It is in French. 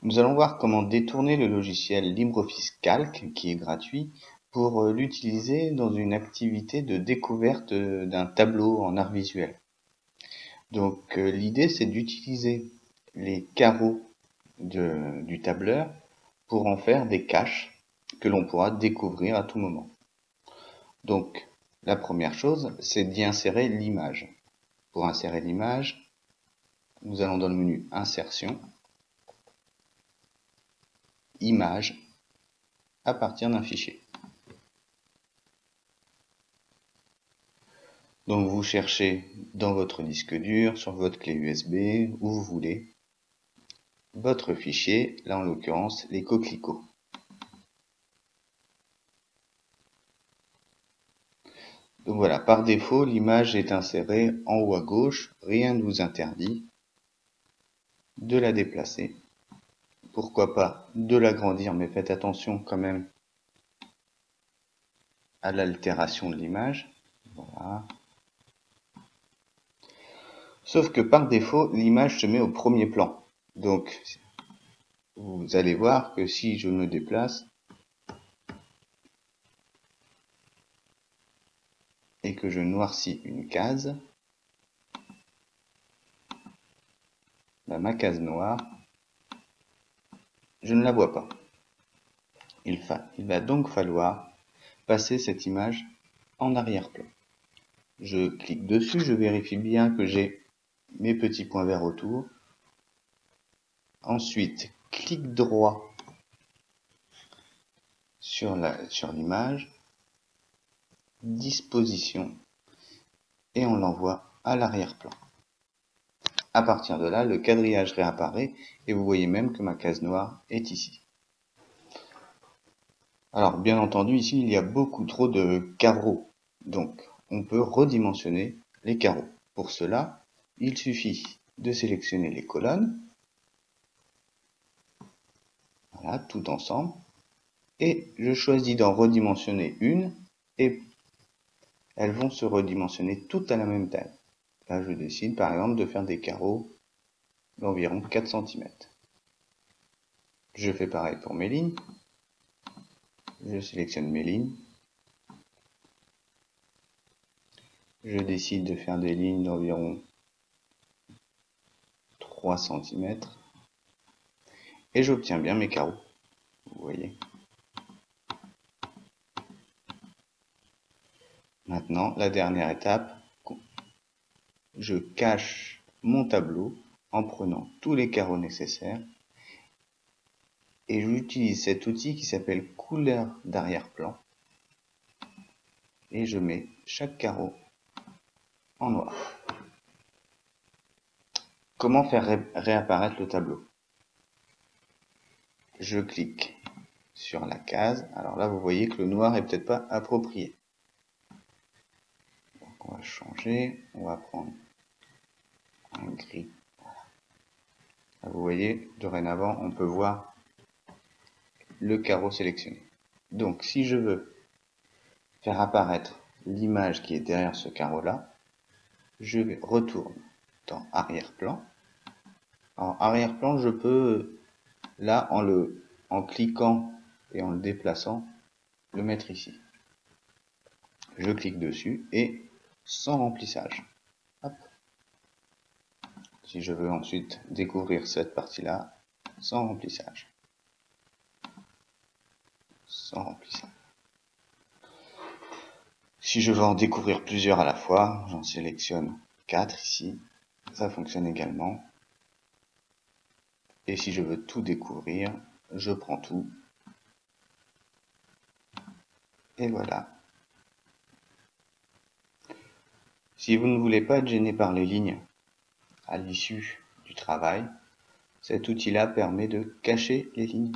Nous allons voir comment détourner le logiciel LibreOffice Calc, qui est gratuit, pour l'utiliser dans une activité de découverte d'un tableau en art visuel. Donc l'idée c'est d'utiliser les carreaux du tableur pour en faire des caches que l'on pourra découvrir à tout moment. Donc la première chose c'est d'y insérer l'image. Pour insérer l'image, nous allons dans le menu Insertion, Image, à partir d'un fichier. Donc vous cherchez dans votre disque dur, sur votre clé USB, où vous voulez, votre fichier, là en l'occurrence les coquelicots. Donc voilà, par défaut, l'image est insérée en haut à gauche, rien ne vous interdit de la déplacer. Pourquoi pas de l'agrandir, mais faites attention quand même à l'altération de l'image. Voilà. Sauf que par défaut, l'image se met au premier plan. Donc, vous allez voir que si je me déplace et que je noircis une case, ma case noire, je ne la vois pas. Il va donc falloir passer cette image en arrière-plan. Je clique dessus, je vérifie bien que j'ai mes petits points verts autour. Ensuite, clic droit sur l'image, disposition, et on l'envoie à l'arrière-plan. À partir de là, le quadrillage réapparaît et vous voyez même que ma case noire est ici. Alors, bien entendu, ici, il y a beaucoup trop de carreaux. Donc, on peut redimensionner les carreaux. Pour cela, il suffit de sélectionner les colonnes. Voilà, tout ensemble. Et je choisis d'en redimensionner une et elles vont se redimensionner toutes à la même taille. Là, je décide par exemple de faire des carreaux d'environ 4 cm. Je fais pareil pour mes lignes. Je sélectionne mes lignes. Je décide de faire des lignes d'environ 3 cm. Et j'obtiens bien mes carreaux. Vous voyez. Maintenant, la dernière étape, je cache mon tableau en prenant tous les carreaux nécessaires et j'utilise cet outil qui s'appelle couleur d'arrière-plan et je mets chaque carreau en noir. Comment faire réapparaître le tableau? Je clique sur la case. Alors là, vous voyez que le noir est peut-être pas approprié. Donc on va changer. On va prendre un gris. Là, vous voyez, dorénavant, on peut voir le carreau sélectionné. Donc, si je veux faire apparaître l'image qui est derrière ce carreau-là, je retourne dans arrière-plan. En arrière-plan, je peux, là, en cliquant et en le déplaçant, le mettre ici. Je clique dessus et sans remplissage. Hop. Si je veux ensuite découvrir cette partie-là, sans remplissage. Sans remplissage. Si je veux en découvrir plusieurs à la fois, j'en sélectionne 4 ici. Ça fonctionne également. Et si je veux tout découvrir, je prends tout. Et voilà. Si vous ne voulez pas être gêné par les lignes à l'issue du travail, cet outil-là permet de cacher les lignes.